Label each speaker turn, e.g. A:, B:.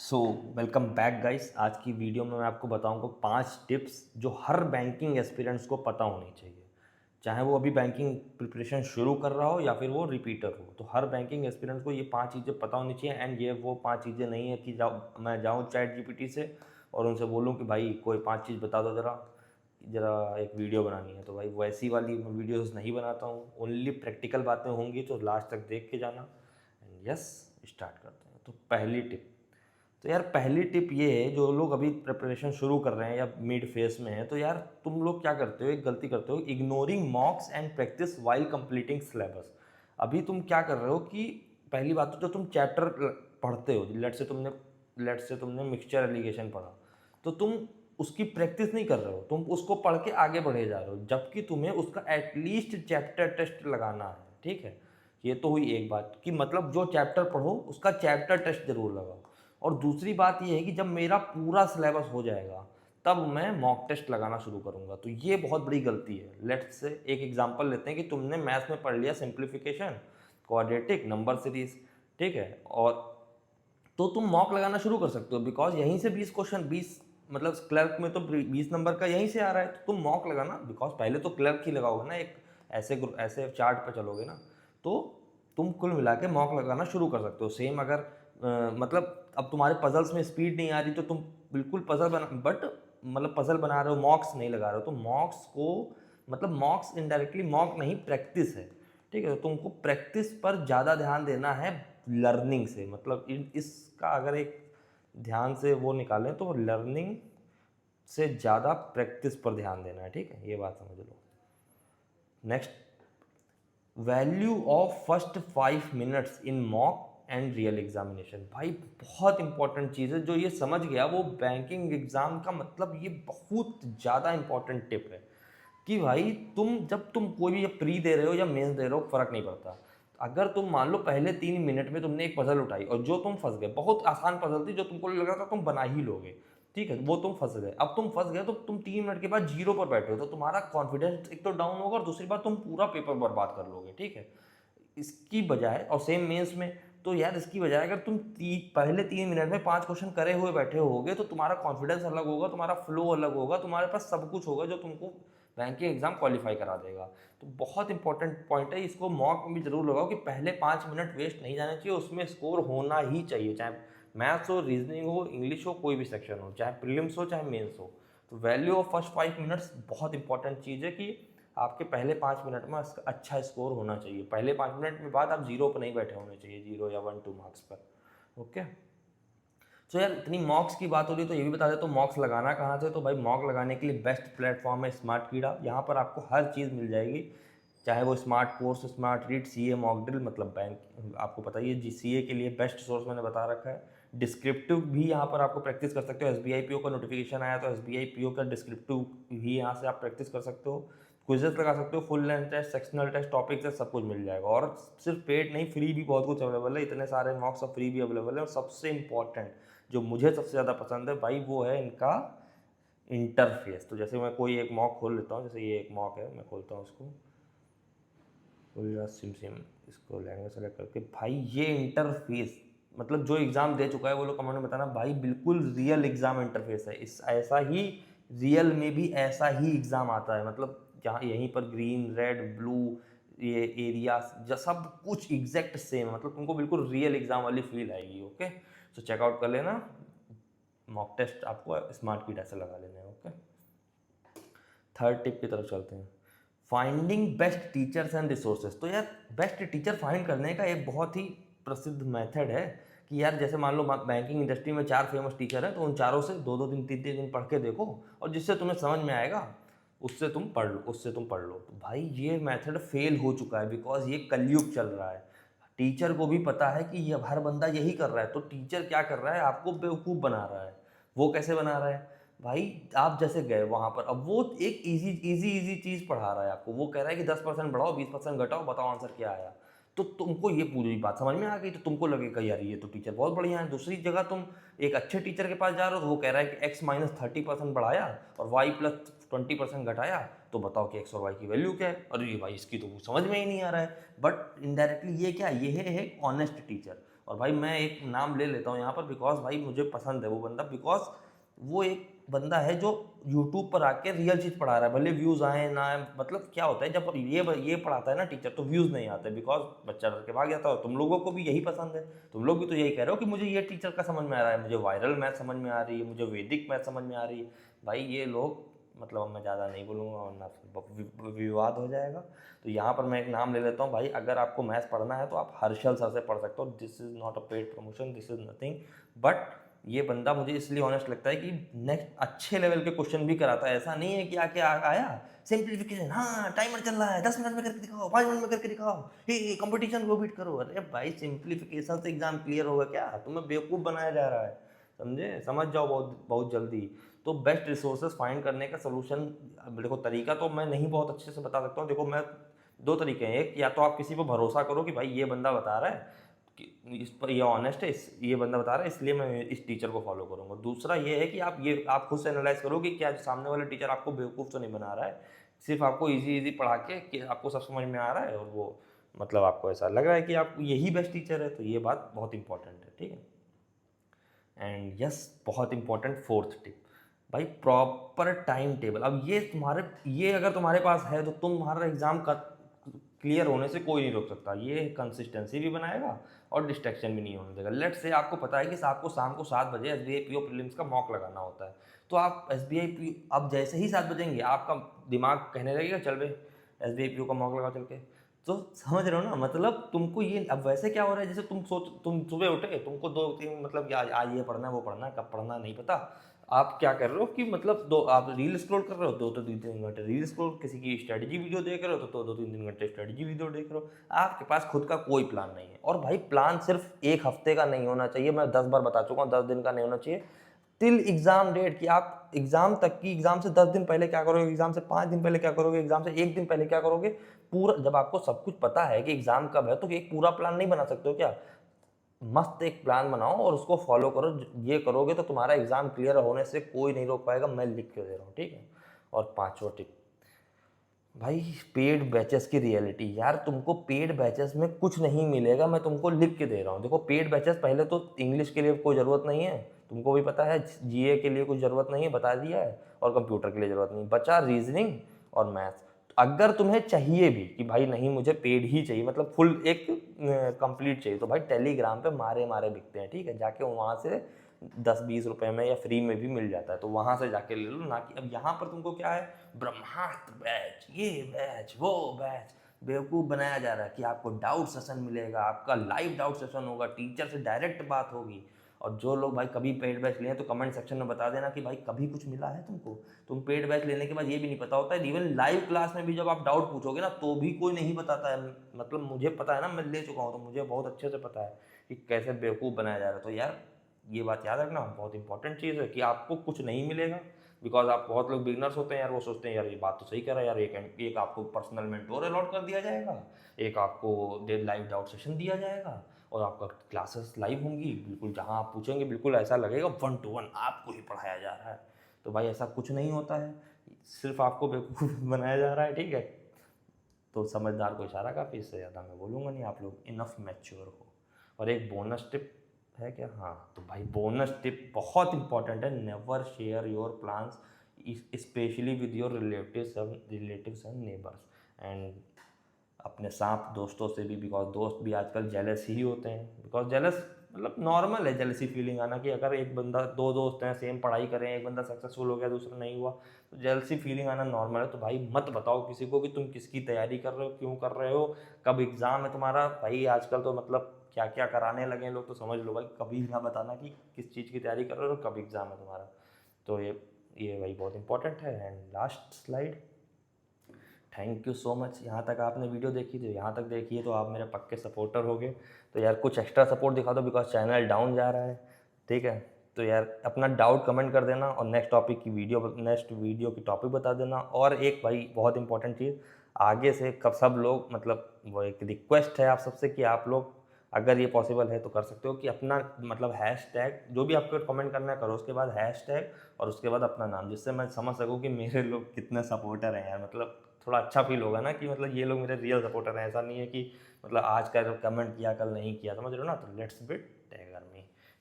A: So welcome back guys. आज की video में मैं आपको बताऊंगा 5 टिप्स जो हर बैंकिंग एस्पिरेंट्स को पता होनी चाहिए, चाहे वो अभी बैंकिंग प्रिपरेशन शुरू कर रहा हो या फिर वो रिपीटर हो। तो हर बैंकिंग एस्पिरेंट्स को ये 5 चीज़ें पता होनी चाहिए। एंड ये वो 5 चीज़ें नहीं है कि मैं जाऊँ चैट जीपीटी से और उनसे बोलूँ कि भाई कोई 5 चीज़ बता दो ज़रा ज़रा एक वीडियो बनानी है। तो भाई वैसी वाली मैं वीडियोज़ नहीं बनाता हूँ, ओनली प्रैक्टिकल बातें होंगी, तो लास्ट तक देख के जाना। एंड यस, स्टार्ट करते हैं। तो पहली टिप, तो यार पहली टिप ये है, जो लोग अभी प्रिपरेशन शुरू कर रहे हैं या मिड फेस में है, तो यार तुम लोग क्या करते हो, एक गलती करते हो, ignoring मॉक्स and practice while completing syllabus. अभी तुम क्या कर रहे हो कि पहली बात तो जो तुम चैप्टर पढ़ते हो, लेट से तुमने मिक्सचर एलिगेशन पढ़ा, तो तुम उसकी प्रैक्टिस नहीं कर रहे हो, तुम उसको पढ़ के आगे बढ़े जा रहे हो, जबकि तुम्हें उसका एटलीस्ट चैप्टर टेस्ट लगाना है। ठीक है, ये तो हुई एक बात कि मतलब जो चैप्टर पढ़ो उसका चैप्टर टेस्ट जरूर लगाओ। और दूसरी बात ये है कि जब मेरा पूरा सिलेबस हो जाएगा तब मैं मॉक टेस्ट लगाना शुरू करूंगा। तो ये बहुत बड़ी गलती है। लेट्स से एक एग्जांपल लेते हैं कि तुमने मैथ्स में पढ़ लिया सिंप्लीफिकेशन, क्वाड्रेटिक, नंबर सीरीज, ठीक है, और तो तुम मॉक लगाना शुरू कर सकते हो, बिकॉज यहीं से 20 क्वेश्चन, 20 मतलब क्लर्क में तो 20 नंबर का यहीं से आ रहा है। तो तुम मॉक लगाना, बिकॉज पहले तो क्लर्क ही लगाओगे ना, एक ऐसे चार्ट पे चलोगे ना, तो तुम कुल मिला के मॉक लगाना शुरू कर सकते हो। सेम अगर मतलब अब तुम्हारे पजल्स में स्पीड नहीं आ रही तो तुम बिल्कुल पजल बना, बट मतलब पजल बना रहे हो, मॉक्स नहीं लगा रहे हो, तो मॉक्स को मतलब मॉक्स इनडायरेक्टली मॉक नहीं, प्रैक्टिस है। ठीक है, तो तुमको प्रैक्टिस पर ज़्यादा ध्यान देना है लर्निंग से। मतलब इसका अगर एक ध्यान से वो निकालें तो लर्निंग से ज़्यादा प्रैक्टिस पर ध्यान देना है। ठीक है, ये बात समझ लो। Next, value of first 5 minutes in mock and real examination. भाई बहुत इंपॉर्टेंट चीज़ है, जो ये समझ गया वो बैंकिंग एग्जाम का मतलब ये बहुत ज़्यादा इंपॉर्टेंट टिप है कि भाई जब तुम कोई भी प्री दे रहे हो या मेंस दे रहे हो, फर्क नहीं पड़ता। अगर तुम मान लो पहले 3 मिनट में तुमने एक पजल उठाई और जो तुम फंस गए, बहुत आसान पजल थी जो तुमको लग रहा था तुम बना ही लोगे, ठीक है, वो तुम फंस गए। अब तुम फंस गए तो तुम 3 मिनट के बाद जीरो पर बैठे हो, तो तुम्हारा कॉन्फिडेंस एक तो डाउन होगा और दूसरी बात तुम पूरा पेपर बर्बाद कर लोगे। ठीक है, इसकी बजाय, और सेम मेंस में, तो यार इसकी बजाय अगर तुम पहले 3 मिनट में 5 क्वेश्चन करे हुए बैठे होगे तो तुम्हारा कॉन्फिडेंस अलग होगा, तुम्हारा फ्लो अलग होगा, तुम्हारे पास सब कुछ होगा जो तुमको बैंकिंग एग्जाम क्वालिफाई करा देगा। तो बहुत इंपॉर्टेंट पॉइंट है, इसको मॉक में भी जरूर लगाओ कि पहले 5 मिनट वेस्ट नहीं जाने चाहिए, उसमें स्कोर होना ही चाहिए, चाहे मैथ्स हो, रीजनिंग हो, इंग्लिश हो, कोई भी सेक्शन हो, चाहे प्रीलिम्स हो चाहे मेंस हो। तो वैल्यू ऑफ फर्स्ट 5 मिनट्स बहुत इंपॉर्टेंट चीज़ है कि आपके पहले 5 मिनट में अच्छा स्कोर होना चाहिए। पहले 5 मिनट में बाद आप जीरो पर नहीं बैठे होने चाहिए, 0 या 1 2 मार्क्स पर। ओके, तो यार इतनी मॉक्स की बात हो रही है तो ये भी बता दे तो मॉक्स लगाना कहाँ से। तो भाई मॉक लगाने के लिए बेस्ट प्लेटफॉर्म है स्मार्ट कीड़ा। यहाँ पर आपको हर चीज़ मिल जाएगी, चाहे वो smart course, smart read, CA mock drill, मतलब बैंक आपको पता ही है जी, सीए के लिए बेस्ट सोर्स मैंने बता रखा है। डिस्क्रिप्टिव भी यहाँ पर आपको प्रैक्टिस कर सकते हो। एसबीआई पीओ का नोटिफिकेशन आया तो एसबीआई पीओ का डिस्क्रिप्टिव भी यहाँ से आप प्रैक्टिस कर सकते हो। क्विजेस लगा सकते हो, full length test, sectional test, topic test, सब कुछ मिल जाएगा। और सिर्फ पेड नहीं, फ्री भी बहुत कुछ अवेलेबल है, इतने सारे मॉक्स सब फ्री भी अवेलेबल है। और सबसे इंपॉर्टेंट जो मुझे सबसे ज़्यादा पसंद है भाई, वो है इनका इंटरफेस। तो जैसे मैं कोई एक मॉक खोल लेता हूँ, जैसे ये एक मॉक है, मैं खोलता हूँ उसको, सिम इसको लैंग्वेज सेलेक्ट करके, भाई ये इंटरफेस, मतलब जो एग्ज़ाम दे चुका है वो लोग कमेंट में बताना भाई, बिल्कुल रियल एग्ज़ाम इंटरफेस है। इस ऐसा ही रियल में भी ऐसा ही एग्ज़ाम आता है, मतलब जहाँ यहीं पर ग्रीन, रेड, ब्लू, ये एरिया सब कुछ एग्जैक्ट सेम है, मतलब तुमको बिल्कुल रियल एग्ज़ाम वाली फील आएगी। ओके, तो चेकआउट कर लेना, मॉक टेस्ट आपको स्मार्ट कीट ऐसे लगा लेना है। ओके, थर्ड टिप की तरफ चलते हैं, finding best teachers and resources. तो यार बेस्ट टीचर फाइंड करने का एक बहुत ही प्रसिद्ध मेथड है कि यार जैसे मान लो बैंकिंग इंडस्ट्री में 4 फेमस टीचर हैं, तो उन चारों से 2-2 दिन, 3-3 दिन पढ़ के देखो, और जिससे तुम्हें समझ में आएगा उससे तुम पढ़ लो। तो भाई ये मेथड फेल हो चुका है, बिकॉज ये कलयुग चल रहा है। टीचर को भी पता है कि ये हर बंदा यही कर रहा है, तो टीचर क्या कर रहा है, आपको बेवकूफ़ बना रहा है। वो कैसे बना रहा है भाई, आप जैसे गए वहां पर, अब वो एक इजी इजी इजी चीज पढ़ा रहा है आपको, वो कह रहा है कि 10% बढ़ाओ, 20% घटाओ, बताओ आंसर क्या आया। तो तुमको ये पूरी बात समझ में आ गई, तो तुमको लगेगा यार ये तो टीचर बहुत बढ़िया है। दूसरी जगह तुम एक अच्छे टीचर के पास जा रहे हो तो वो कह रहा है कि x-30% बढ़ाया और y+20% घटाया, तो बताओ कि x और y की वैल्यू क्या है। अरे भाई इसकी तो समझ में ही नहीं आ रहा है। बट इनडायरेक्टली ये क्या, ये है एक ऑनेस्ट टीचर। और भाई मैं एक नाम ले लेता हूँ यहाँ पर, बिकॉज भाई मुझे पसंद है वो बंदा, बिकॉज वो एक बंदा है जो यूट्यूब पर आके रियल चीज़ पढ़ा रहा है, भले व्यूज़ आए ना आए। मतलब क्या होता है जब ये पढ़ाता है ना टीचर, तो व्यूज़ नहीं आते, बिकॉज बच्चा डर के भाग जाता है। तुम लोगों को भी यही पसंद है, तुम लोग भी तो यही कह रहे हो कि मुझे ये टीचर का समझ में आ रहा है, मुझे वायरल मैथ समझ में आ रही है, मुझे वैदिक मैथ समझ में आ रही है। भाई ये लोग, मतलब अब मैं ज़्यादा नहीं बोलूँगा वरना फिर विवाद हो जाएगा। तो यहाँ पर मैं एक नाम ले लेता हूँ भाई, अगर आपको मैथ्स पढ़ना है तो आप हर्षल सर से पढ़ सकते हो। This is not a paid promotion, this is nothing, but ये बंदा मुझे इसलिए ऑनेस्ट लगता है कि नेक्स्ट अच्छे लेवल के क्वेश्चन भी कराता है। ऐसा नहीं है कि आके आया सिंप्लीफिकेशन, हाँ टाइमर चल रहा है 10 मिनट में करके दिखाओ, 5 मिनट में करके दिखाओ, ये कंपटीशन को बीट करो। अरे भाई सिंप्लीफिकेशन से एग्जाम क्लियर होगा क्या? तुम्हें बेवकूफ़ बनाया जा रहा है, समझे? समझ जाओ बहुत बहुत जल्दी। तो बेस्ट रिसोर्सेज फाइंड करने का सोल्यूशन, देखो तरीका तो मैं नहीं बहुत अच्छे से बता सकता हूँ। देखो मैं दो तरीके हैं, एक या तो आप किसी पर भरोसा करो कि भाई ये बंदा बता रहा है कि इस पर ये ऑनेस्ट है, ये बंदा बता रहा है इसलिए मैं इस टीचर को फॉलो करूँगा। दूसरा ये है कि आप खुद से एनालाइज करो कि क्या सामने वाला टीचर आपको बेवकूफ़ तो नहीं बना रहा है, सिर्फ आपको इजी पढ़ा के कि आपको सब समझ में आ रहा है, और वो मतलब आपको ऐसा लग रहा है कि आप यही बेस्ट टीचर है। तो ये बात बहुत इंपॉर्टेंट है, ठीक है। एंड यस, बहुत इंपॉर्टेंट फोर्थ टिप भाई, प्रॉपर टाइम टेबल। अब ये अगर तुम्हारे पास है तो तुम्हारा एग्जाम का क्लियर होने से कोई नहीं रोक सकता। ये कंसिस्टेंसी भी बनाएगा और डिस्ट्रैक्शन भी नहीं होने देगा। लेट से आपको पता है कि आपको शाम को 7 बजे SBI PO प्रीलिम्स का मॉक लगाना होता है, तो आप SBI PO, अब जैसे ही 7 बजेंगे आपका दिमाग कहने लगेगा चल बे SBI PO का मॉक लगा चल के। तो समझ रहे हो ना, मतलब तुमको ये अब वैसे क्या हो रहा है, जैसे तुम सुबह उठे, तुमको 2-3 मतलब कि आज ये पढ़ना है वो पढ़ना है, कब पढ़ना नहीं पता। आप क्या कर रहे हो कि मतलब आप रील स्क्रॉल कर रहे हो, 2-3 घंटे रील स्क्रॉल, किसी की स्ट्रेटजी वीडियो देख रहे हो तो 2-3 घंटे स्ट्रेटजी वीडियो देख रहे हो। आपके पास खुद का कोई प्लान नहीं है। और भाई प्लान सिर्फ एक हफ्ते का नहीं होना चाहिए, मैं 10 बार बता चुका हूँ, 10 दिन का नहीं होना चाहिए। टिल एग्जाम डेट, कि आप एग्जाम तक की, एग्जाम से 10 दिन पहले क्या करोगे, एग्जाम से 5 दिन पहले क्या करोगे, एग्जाम से 1 दिन पहले क्या करोगे। पूरा जब आपको सब कुछ पता है कि एग्जाम कब है, तो एक पूरा प्लान नहीं बना सकते हो क्या? मस्त एक प्लान बनाओ और उसको फॉलो करो। ये करोगे तो तुम्हारा एग्जाम क्लियर होने से कोई नहीं रोक पाएगा, मैं लिख के दे रहा हूँ, ठीक है। और पांचवा टिप भाई, पेड बैचेस की रियलिटी। यार तुमको पेड बैचेस में कुछ नहीं मिलेगा, मैं तुमको लिख के दे रहा हूँ। देखो पेड बैचेस, पहले तो इंग्लिश के लिए कोई ज़रूरत नहीं है, तुमको भी पता है, GA के लिए कुछ ज़रूरत नहीं है, बता दिया है, और कंप्यूटर के लिए ज़रूरत नहीं, बचा रीजनिंग और मैथ्स। अगर तुम्हें चाहिए भी कि भाई नहीं मुझे पेड ही चाहिए, मतलब फुल एक कंप्लीट चाहिए, तो भाई टेलीग्राम पे मारे मारे बिकते हैं, ठीक है। जाके वहाँ से 10-20 रुपए में या फ्री में भी मिल जाता है, तो वहाँ से जाके ले लो। ना कि अब यहाँ पर तुमको क्या है, ब्रह्मास्त्र बैच, ये बैच, वो बैच, बेवकूफ़ बनाया जा रहा है कि आपको डाउट सेशन मिलेगा, आपका लाइव डाउट सेशन होगा, टीचर से डायरेक्ट बात होगी। और जो लोग भाई कभी पेड बैच लिए हैं तो कमेंट सेक्शन में बता देना कि भाई कभी कुछ मिला है तुमको। तुम पेड बैच लेने के बाद ये भी नहीं पता होता है, इवन लाइव क्लास में भी जब आप डाउट पूछोगे ना तो भी कोई नहीं बताता है। मतलब मुझे पता है ना, मैं ले चुका हूँ, तो मुझे बहुत अच्छे से पता है कि कैसे बेवकूफ़ बनाया जा रहा है। तो यार ये बात याद रखना, बहुत इंपॉर्टेंट चीज़ है कि आपको कुछ नहीं मिलेगा। बिकॉज आप, बहुत लोग बिगनर्स होते हैं यार, वो सोचते हैं यार ये बात तो सही कह रहा है यार, एक आपको पर्सनल मेंटोर अलॉट कर दिया जाएगा, एक आपको लाइव डाउट सेशन दिया जाएगा, और आपका क्लासेस लाइव होंगी, बिल्कुल जहाँ आप पूछेंगे बिल्कुल ऐसा लगेगा 1 to 1 आपको ही पढ़ाया जा रहा है। तो भाई ऐसा कुछ नहीं होता है, सिर्फ आपको बेवकूफ़ बनाया जा रहा है, ठीक है। तो समझदार को इशारा काफ़ी, इससे ज़्यादा मैं बोलूँगा नहीं, आप लोग इनफ मैच्योर हो। और एक बोनस टिप है क्या, हाँ तो भाई बोनस टिप बहुत इंपॉर्टेंट है, never share your plans specially with your relatives and neighbours, and अपने साथ दोस्तों से भी, बिकॉज दोस्त भी आजकल जेलस ही होते हैं। बिकॉज जेलस मतलब नॉर्मल है, जेलसी फीलिंग आना, कि अगर एक बंदा, दो दोस्त हैं सेम पढ़ाई करें, एक बंदा सक्सेसफुल हो गया दूसरा नहीं हुआ, तो जेलसी फीलिंग आना नॉर्मल है। तो भाई मत बताओ किसी को कि तुम किसकी तैयारी कर रहे हो, क्यों कर रहे हो, कब एग्ज़ाम है तुम्हारा। भाई आजकल तो मतलब क्या क्या कराने लगे हैं लोग, तो समझ लो भाई कभी ना बताना कि किस चीज़ की तैयारी कर रहे हो और कब एग्ज़ाम है तुम्हारा। तो ये भाई बहुत इंपॉर्टेंट है। And last slide, thank you so much, यहाँ तक आपने वीडियो देखी, तो यहाँ तक देखिए तो आप मेरे पक्के सपोर्टर हो गए। तो यार कुछ एक्स्ट्रा सपोर्ट दिखा दो, बिकॉज चैनल डाउन जा रहा है, ठीक है। तो यार अपना डाउट कमेंट कर देना, और नेक्स्ट वीडियो की टॉपिक बता देना। और एक भाई बहुत इंपॉर्टेंट चीज़, आगे से कब सब लोग, मतलब वो एक रिक्वेस्ट है आप सबसे कि आप लोग अगर ये पॉसिबल है तो कर सकते हो कि अपना मतलब हैशटैग, जो भी आपको कमेंट करना है करो, उसके बाद हैशटैग और उसके बाद अपना नाम, जिससे मैं समझ सकूँ कि मेरे लोग कितने सपोर्टर हैं यार। मतलब थोड़ा अच्छा फील होगा ना कि मतलब ये लोग मेरे रियल सपोर्टर हैं। ऐसा नहीं है कि मतलब आज का कमेंट किया कल नहीं किया, समझ रहे हो ना। तो लेट्स बिट